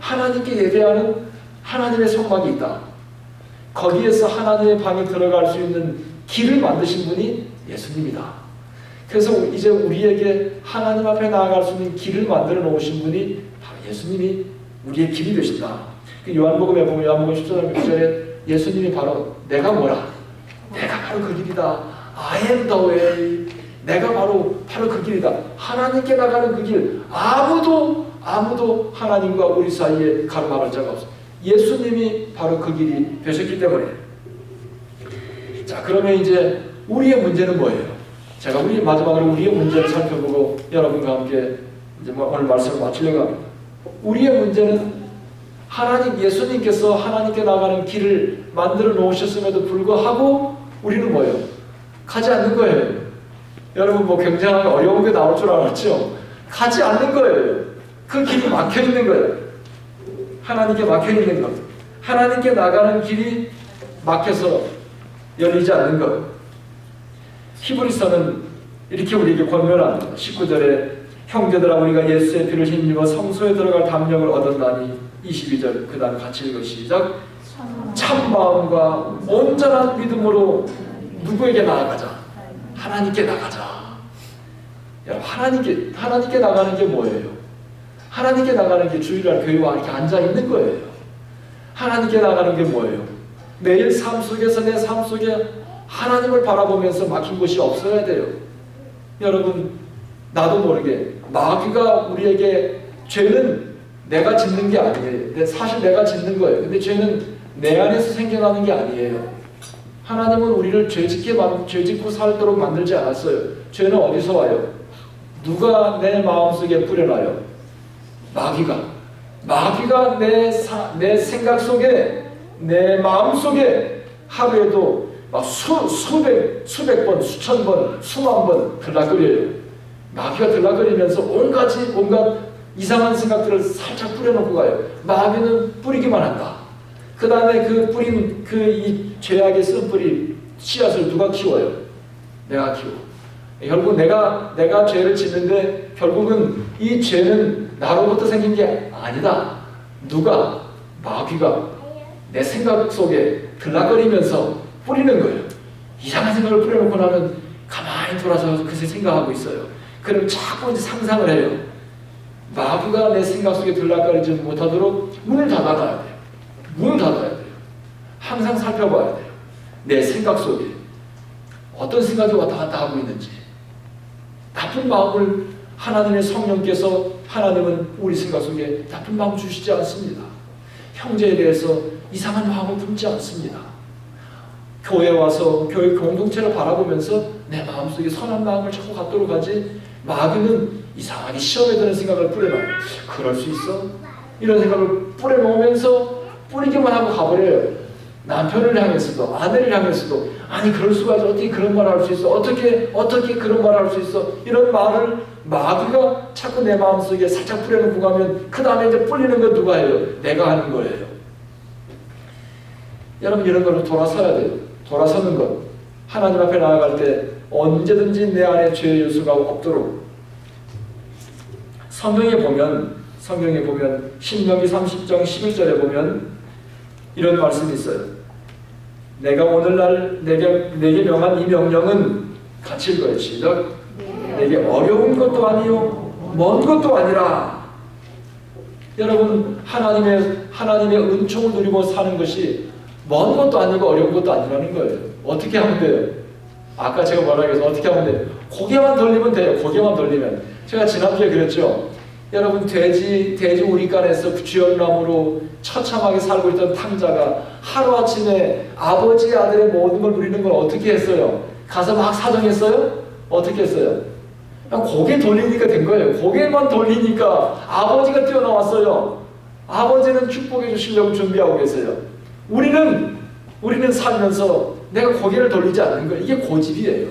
S1: 하나님께 예배하는 하나님의 성막이 있다. 거기에서 하나님의 방에 들어갈 수 있는 길을 만드신 분이 예수님이다. 그래서 이제 우리에게 하나님 앞에 나아갈 수 있는 길을 만들어 놓으신 분이 바로 예수님이 우리의 길이 되신다. 요한복음에 보면 요한복음 10장 6절에 예수님이 바로 내가 뭐라? 내가 바로 그 길이다. I am the way. 내가 바로 그 길이다. 하나님께 나가는 그 길. 아무도 하나님과 우리 사이에 가로막을 자가 없어. 예수님이 바로 그 길이 되셨기 때문에. 자, 그러면 이제 우리의 문제는 뭐예요? 제가 마지막으로 우리의 문제를 살펴보고 여러분과 함께 이제 오늘 말씀을 마치려고 합니다. 우리의 문제는 예수님께서 하나님께 나가는 길을 만들어 놓으셨음에도 불구하고 우리는 뭐예요? 가지 않는 거예요. 여러분 굉장히 어려운 게 나올 줄 알았죠? 가지 않는 거예요. 그 길이 막혀 있는 거예요. 하나님께 막혀 있는 것. 하나님께 나가는 길이 막혀서 열리지 않는 것. 히브리서는 이렇게 우리에게 권면을 합니다. 19절에 형제들아 우리가 예수의 피를 힘입어 성소에 들어갈 담력을 얻었나니 22절 그 다음 같이 읽어 시작. 참 마음과 온전한 믿음으로 누구에게 나아가자? 하나님께 나가자. 여러분 하나님께 나가는 게 뭐예요? 하나님께 나가는 게 주일날 교회와 이렇게 앉아 있는 거예요. 하나님께 나가는 게 뭐예요? 매일 삶 속에서 내 삶 속에 하나님을 바라보면서 막힌 곳이 없어야 돼요. 여러분 나도 모르게 마귀가 우리에게 죄는 내가 짓는 게 아니에요. 사실 내가 짓는 거예요. 근데 죄는 내 안에서 생겨나는 게 아니에요. 하나님은 우리를 죄 짓고 살도록 만들지 않았어요. 죄는 어디서 와요? 누가 내 마음속에 뿌려놔요? 마귀가 내 생각 속에 내 마음 속에 하루에도 막 수백 번, 수천 번, 수만 번 들락거려요. 마귀가 들락거리면서 온갖 이상한 생각들을 살짝 뿌려놓고 가요. 마귀는 뿌리기만 한다. 그 다음에 그 뿌린 이 죄악의 쓴뿌리 씨앗을 누가 키워요? 내가 키워. 결국 내가 죄를 짓는데 결국은 이 죄는 나로부터 생긴 게 아니다. 마귀가 내 생각 속에 들락거리면서 뿌리는 거예요. 이상한 생각을 뿌려놓고 나면 가만히 돌아서 그새 생각하고 있어요. 그럼 자꾸 이제 상상을 해요. 마귀가 내 생각 속에 들락거리지 못하도록 문을 닫아놔야 돼요. 문을 닫아야 돼요. 항상 살펴봐야 돼요. 내 생각 속에 어떤 생각이 왔다 갔다 하고 있는지. 나쁜 마음을 하나님의 성령께서 하나님은 우리 생각 속에 나쁜 마음 주시지 않습니다. 형제에 대해서 이상한 마음을 품지 않습니다. 교회에 와서 교회 공동체를 바라보면서 내 마음속에 선한 마음을 자꾸 갖도록 하지 마귀는 이상하게 시험에 드는 생각을 뿌려놔요. 그럴 수 있어? 이런 생각을 뿌려놓으면서 뿌리기만 하고 가버려요. 남편을 향해서도 아내를 향해서도 아니 그럴 수가 있어. 어떻게 그런 말을 할 수 있어? 어떻게 그런 말을 할 수 있어? 이런 말을 마귀가 자꾸 내 마음속에 살짝 뿌려놓고 가면 그 다음에 이제 뿌리는 건 누가 해요? 내가 하는 거예요. 여러분 이런 걸로 돌아서야 돼요. 돌아서는 것. 하나님 앞에 나아갈 때 언제든지 내 안에 죄의 요소가 없도록 성경에 보면 신명기 30장 11절에 보면 이런 말씀이 있어요. 내가 오늘날 내게 명한 이 명령은 같이 읽어요. 시작. 내게 어려운 것도 아니요 먼 것도 아니라. 여러분 하나님의 은총을 누리고 사는 것이 먼 것도 아니고 어려운 것도 아니라는 거예요. 어떻게 하면 돼요? 아까 제가 뭐라고 해서 어떻게 하면 돼요? 고개만 돌리면 돼요. 고개만 돌리면. 제가 지난주에 그랬죠. 여러분 돼지 우리간에서 쥐어나무로 처참하게 살고 있던 탕자가 하루아침에 아버지의 아들의 모든 걸 누리는 걸 어떻게 했어요? 가서 막 사정했어요? 어떻게 했어요? 그냥 고개 돌리니까 된 거예요. 고개만 돌리니까 아버지가 뛰어나왔어요. 아버지는 축복해 주시려고 준비하고 계세요. 우리는 살면서 내가 고개를 돌리지 않는 거예요. 이게 고집이에요.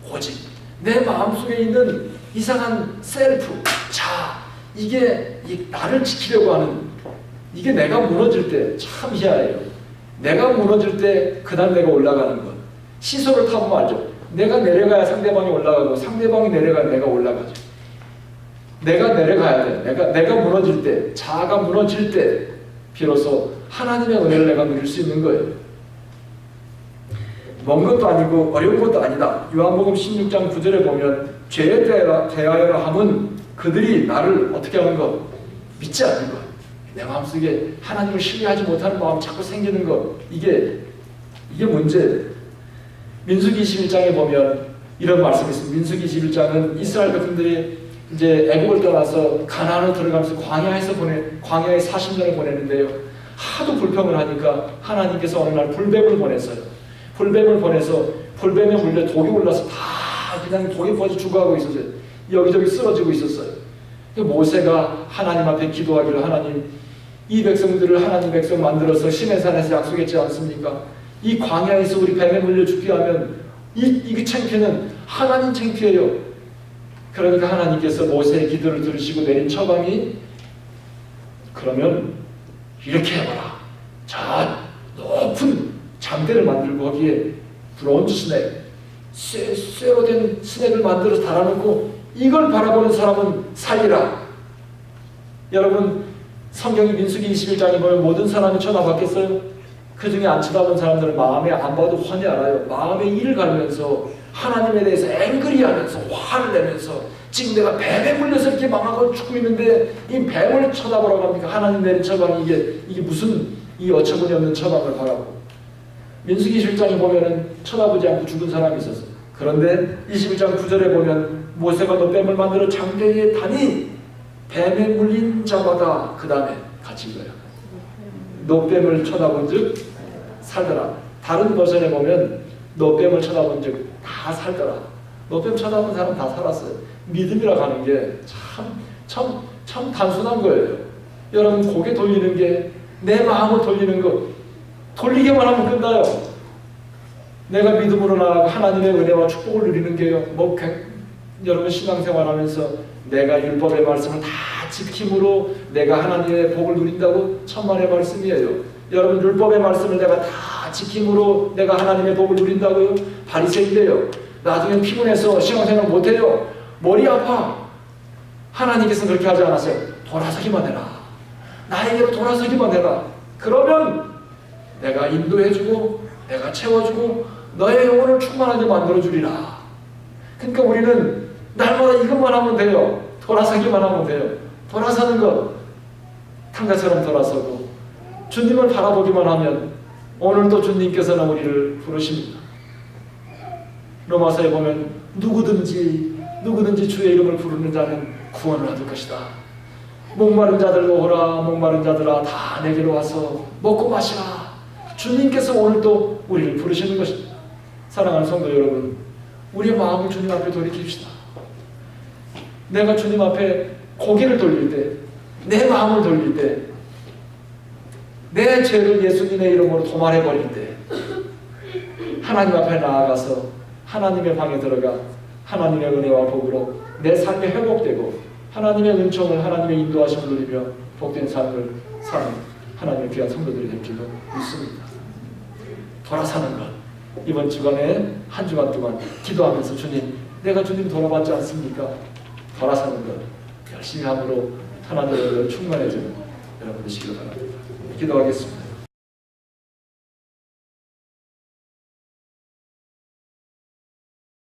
S1: 고집. 내 마음속에 있는 이상한 셀프, 이게 나를 지키려고 하는, 이게 내가 무너질 때 참 희한해요. 내가 무너질 때 그다음 내가 올라가는 것. 시소를 타보면 알죠. 내가 내려가야 상대방이 올라가고 상대방이 내려가야 내가 올라가죠. 내가 내려가야 돼. 내가 무너질 때, 자아가 무너질 때 비로소 하나님의 은혜를 내가 누릴 수 있는 거예요. 먼 것도 아니고 어려운 것도 아니다. 요한복음 16장 9절에 보면 죄에 대하여라 함은 그들이 나를 어떻게 하는 것? 믿지 않는 것. 내 마음속에 하나님을 신뢰하지 못하는 마음이 자꾸 생기는 것. 이게 문제예요. 민수기 21장에 보면 이런 말씀이 있습니다. 민수기 21장은 이스라엘 백성들이 이제 애국을 떠나서 가나안으로 들어가면서 광야에 40년을 보냈는데요. 하도 불평을 하니까 하나님께서 어느 날 불뱀을 보냈어요. 불뱀을 보내서 불뱀에 물려 독이 올라서 다 그냥 독에 퍼져 죽어가고 있었어요. 여기저기 쓰러지고 있었어요. 모세가 하나님 앞에 기도하기를 하나님 이 백성들을 하나님 백성 만들어서 시내산에서 약속했지 않습니까? 이 광야에서 우리 뱀에 물려 죽게 하면 이 창피는 하나님 창피해요. 그러니까 하나님께서 모세의 기도를 들으시고 내린 처방이 그러면 이렇게 해봐라. 저 높은 잠대를 만들고 거기에 브론즈 스낵, 쇠로 된 스낵을 만들어서 달아놓고 이걸 바라보는 사람은 살리라. 여러분 성경이 민수기 21장에 보면 모든 사람이 쳐다봤겠어요? 그 중에 안 쳐다본 사람들은 마음에 안 봐도 훤히 알아요. 마음에 이를 갈면서 하나님에 대해서 앵그리하면서 화를 내면서 지금 내가 뱀에 물려서 이렇게 망하고 죽고 있는데 이 뱀을 쳐다보라고 합니까? 하나님 내린 처방이 이게 무슨 이 어처구니 없는 처방을 바라고. 민수기 21장에 보면은 쳐다보지 않고 죽은 사람이 있었어요. 그런데 21장 9절에 보면 모세가 노뱀을 만들어 장대에 다니 뱀에 물린 자마다 그 다음에 갇힌 거예요. 노뱀을 쳐다본 즉 살더라. 다른 버전에 보면 노뱀을 쳐다본 즉 다 살더라. 노뱀 쳐다본 사람 다 살았어요. 믿음이라고 하는 게 참 단순한 거예요. 여러분 고개 돌리는 게 내 마음을 돌리는 거 돌리게만 하면 끝나요. 내가 믿음으로 나아가 하나님의 은혜와 축복을 누리는 게요. 여러분 신앙생활하면서 내가 율법의 말씀을 다 지킴으로 내가 하나님의 복을 누린다고 천만의 말씀이에요. 여러분 율법의 말씀을 내가 다 지킴으로 내가 하나님의 복을 누린다고요? 바리새인데요. 나중에 피곤해서 신앙생활 못해요. 머리 아파. 하나님께서는 그렇게 하지 않았어요. 돌아서기만 해라. 나에게로 돌아서기만 해라. 그러면 내가 인도해주고 내가 채워주고 너의 영혼을 충만하게 만들어주리라. 그러니까 우리는 날마다 이것만 하면 돼요. 돌아서기만 하면 돼요. 돌아서는 것 탕자처럼 돌아서고 주님을 바라보기만 하면 오늘도 주님께서는 우리를 부르십니다. 로마서에 보면 누구든지 주의 이름을 부르는 자는 구원을 얻을 것이다. 목마른 자들도 오라. 목마른 자들아 다 내게로 와서 먹고 마시라. 주님께서 오늘도 우리를 부르시는 것입니다. 사랑하는 성도 여러분, 우리의 마음을 주님 앞에 돌이킵시다. 내가 주님 앞에 고개를 돌릴 때, 내 마음을 돌릴 때, 내 죄를 예수님의 이름으로 도말해버릴 때 하나님 앞에 나아가서 하나님의 방에 들어가 하나님의 은혜와 복으로 내 삶이 회복되고 하나님의 은총을 하나님의 인도하심을 누리며 복된 삶을 사는 하나님의 귀한 성도들이 될 줄로 믿습니다. 돌아서는 것 이번 주간에 한 주간 동안 기도하면서 주님 내가 주님 돌아봤지 않습니까? 돌아서는 것 열심히 함으로 하나님의 충만해지는 여러분 되시길 바랍니다. 기도하겠습니다.